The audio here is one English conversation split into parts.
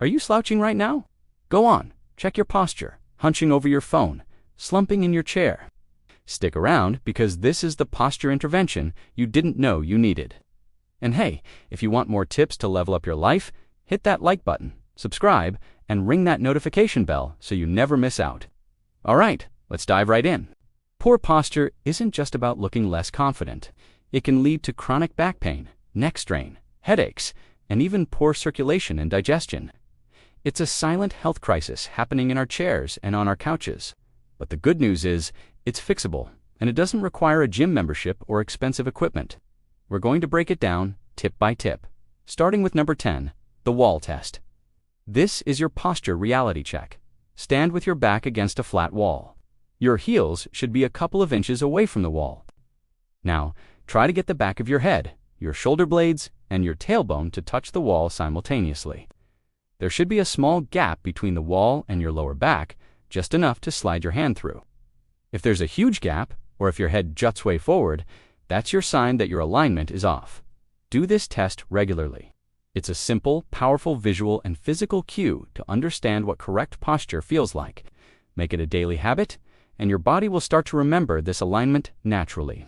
Are you slouching right now? Go on, check your posture, hunching over your phone, slumping in your chair. Stick around because this is the posture intervention you didn't know you needed. And hey, if you want more tips to level up your life, hit that like button, subscribe, and ring that notification bell so you never miss out. All right, let's dive right in. Poor posture isn't just about looking less confident. It can lead to chronic back pain, neck strain, headaches, and even poor circulation and digestion. It's a silent health crisis happening in our chairs and on our couches. But the good news is, it's fixable, and it doesn't require a gym membership or expensive equipment. We're going to break it down tip by tip, starting with number 10, the wall test. This is your posture reality check. Stand with your back against a flat wall. Your heels should be a couple of inches away from the wall. Now, try to get the back of your head, your shoulder blades, and your tailbone to touch the wall simultaneously. There should be a small gap between the wall and your lower back, just enough to slide your hand through. If there's a huge gap, or if your head juts way forward, that's your sign that your alignment is off. Do this test regularly. It's a simple, powerful visual and physical cue to understand what correct posture feels like. Make it a daily habit, and your body will start to remember this alignment naturally.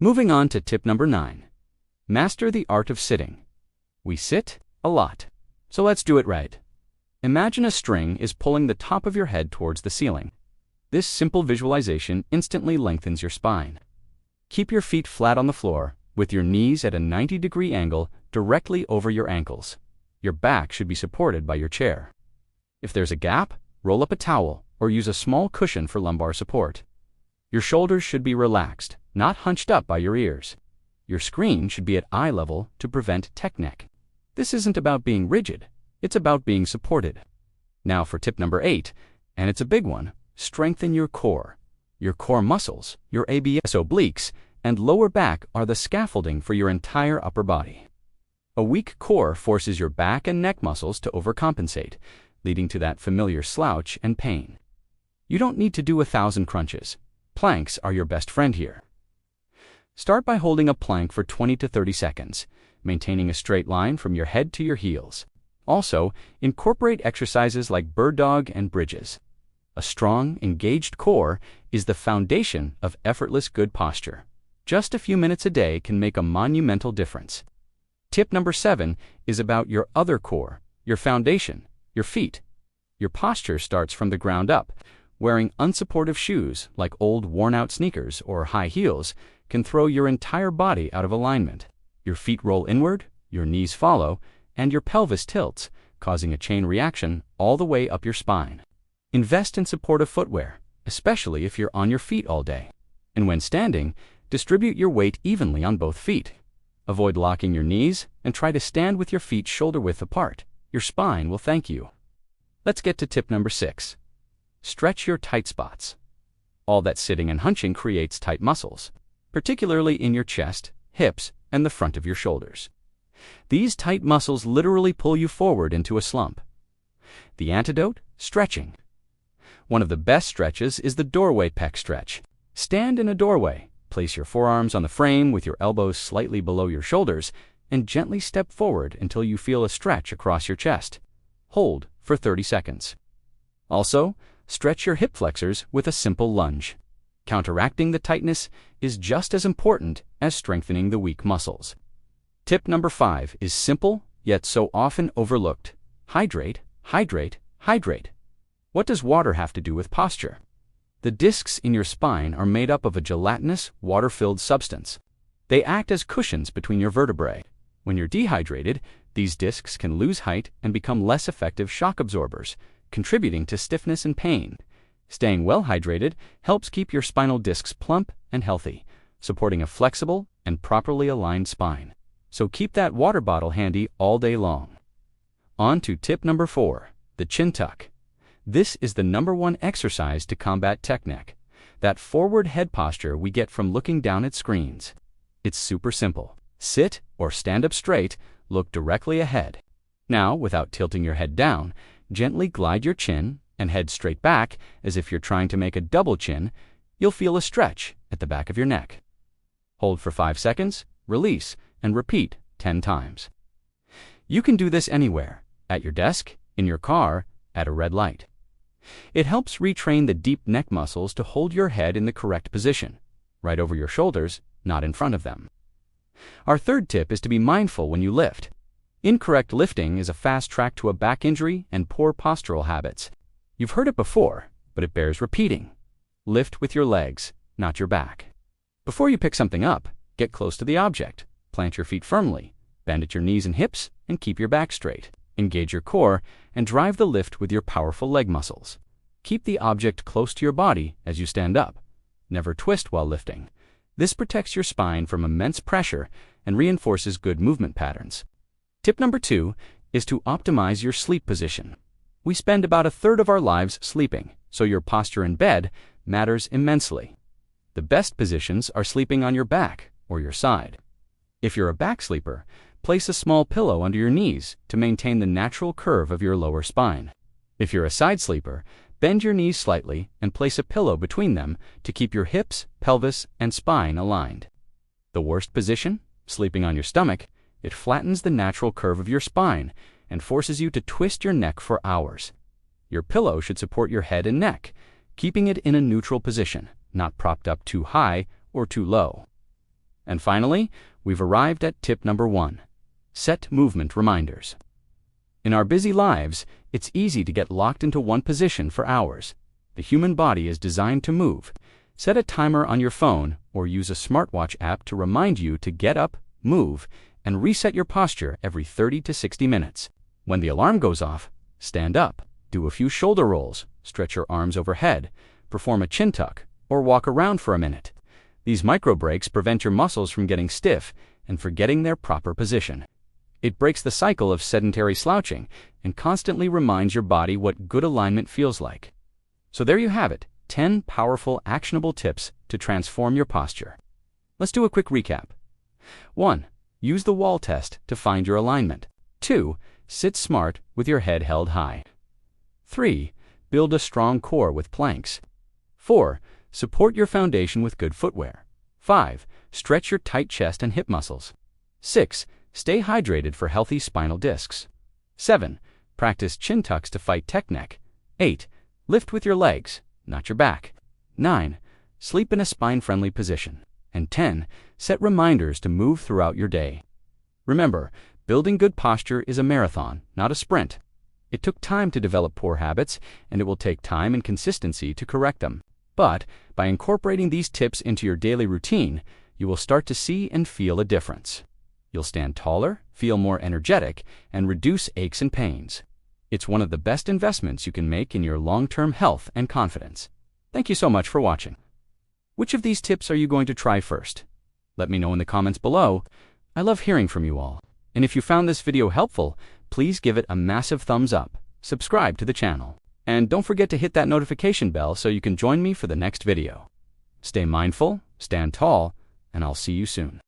Moving on to tip number 9. Master the art of sitting. We sit a lot, so let's do it right. Imagine a string is pulling the top of your head towards the ceiling. This simple visualization instantly lengthens your spine. Keep your feet flat on the floor, with your knees at a 90-degree angle directly over your ankles. Your back should be supported by your chair. If there's a gap, roll up a towel or use a small cushion for lumbar support. Your shoulders should be relaxed, not hunched up by your ears. Your screen should be at eye level to prevent tech neck. This isn't about being rigid, it's about being supported. Now for tip number 8, and it's a big one, strengthen your core. Your core muscles, your ABS obliques, and lower back are the scaffolding for your entire upper body. A weak core forces your back and neck muscles to overcompensate, leading to that familiar slouch and pain. You don't need to do 1,000 crunches. Planks are your best friend here. Start by holding a plank for 20 to 30 seconds, maintaining a straight line from your head to your heels. Also, incorporate exercises like bird dog and bridges. A strong, engaged core is the foundation of effortless good posture. Just a few minutes a day can make a monumental difference. Tip number 7 is about your other core, your foundation, your feet. Your posture starts from the ground up. Wearing unsupportive shoes like old worn-out sneakers or high heels can throw your entire body out of alignment. Your feet roll inward, your knees follow, and your pelvis tilts, causing a chain reaction all the way up your spine. Invest in supportive footwear, especially if you're on your feet all day. And when standing, distribute your weight evenly on both feet. Avoid locking your knees and try to stand with your feet shoulder-width apart. Your spine will thank you. Let's get to tip number 6. Stretch your tight spots. All that sitting and hunching creates tight muscles, particularly in your chest, hips, and the front of your shoulders. These tight muscles literally pull you forward into a slump. The antidote? Stretching. One of the best stretches is the doorway pec stretch. Stand in a doorway, place your forearms on the frame with your elbows slightly below your shoulders, and gently step forward until you feel a stretch across your chest. Hold for 30 seconds. Also, stretch your hip flexors with a simple lunge. Counteracting the tightness is just as important as strengthening the weak muscles. Tip number 5 is simple, yet so often overlooked. Hydrate, hydrate, hydrate. What does water have to do with posture? The discs in your spine are made up of a gelatinous, water-filled substance. They act as cushions between your vertebrae. When you're dehydrated, these discs can lose height and become less effective shock absorbers, contributing to stiffness and pain. Staying well hydrated helps keep your spinal discs plump and healthy, supporting a flexible and properly aligned spine. So keep that water bottle handy all day long. On to tip number 4, the chin tuck. This is the #1 exercise to combat tech neck, that forward head posture we get from looking down at screens. It's super simple. Sit or stand up straight, look directly ahead. Now, without tilting your head down, gently glide your chin and head straight back as if you're trying to make a double chin. You'll feel a stretch at the back of your neck. Hold for 5 seconds, release, and repeat 10 times. You can do this anywhere, at your desk, in your car, at a red light. It helps retrain the deep neck muscles to hold your head in the correct position, right over your shoulders, not in front of them. Our third tip is to be mindful when you lift. Incorrect lifting is a fast track to a back injury and poor postural habits. You've heard it before, but it bears repeating. Lift with your legs, not your back. Before you pick something up, get close to the object, plant your feet firmly, bend at your knees and hips, and keep your back straight. Engage your core and drive the lift with your powerful leg muscles. Keep the object close to your body as you stand up. Never twist while lifting. This protects your spine from immense pressure and reinforces good movement patterns. Tip number 2 is to optimize your sleep position. We spend about a third of our lives sleeping, so your posture in bed matters immensely. The best positions are sleeping on your back or your side. If you're a back sleeper, place a small pillow under your knees to maintain the natural curve of your lower spine. If you're a side sleeper, bend your knees slightly and place a pillow between them to keep your hips, pelvis, and spine aligned. The worst position? Sleeping on your stomach. It flattens the natural curve of your spine and forces you to twist your neck for hours. Your pillow should support your head and neck, keeping it in a neutral position, not propped up too high or too low. And finally, we've arrived at tip number 1. Set movement reminders. In our busy lives, it's easy to get locked into one position for hours. The human body is designed to move. Set a timer on your phone or use a smartwatch app to remind you to get up, move, and reset your posture every 30 to 60 minutes. When the alarm goes off, stand up, do a few shoulder rolls, stretch your arms overhead, perform a chin tuck, or walk around for a minute. These micro breaks prevent your muscles from getting stiff and forgetting their proper position. It breaks the cycle of sedentary slouching and constantly reminds your body what good alignment feels like. So there you have it, 10 powerful, actionable tips to transform your posture. Let's do a quick recap. 1. Use the wall test to find your alignment. 2. Sit smart with your head held high. 3. Build a strong core with planks. 4. Support your foundation with good footwear. 5. Stretch your tight chest and hip muscles. 6. Stay hydrated for healthy spinal discs. 7. Practice chin tucks to fight tech neck. 8. Lift with your legs, not your back. 9. Sleep in a spine-friendly position. And 10. Set reminders to move throughout your day. Remember, building good posture is a marathon, not a sprint. It took time to develop poor habits, and it will take time and consistency to correct them. But by incorporating these tips into your daily routine, you will start to see and feel a difference. You'll stand taller, feel more energetic, and reduce aches and pains. It's one of the best investments you can make in your long-term health and confidence. Thank you so much for watching. Which of these tips are you going to try first? Let me know in the comments below. I love hearing from you all. And if you found this video helpful, please give it a massive thumbs up, subscribe to the channel, and don't forget to hit that notification bell so you can join me for the next video. Stay mindful, stand tall, and I'll see you soon.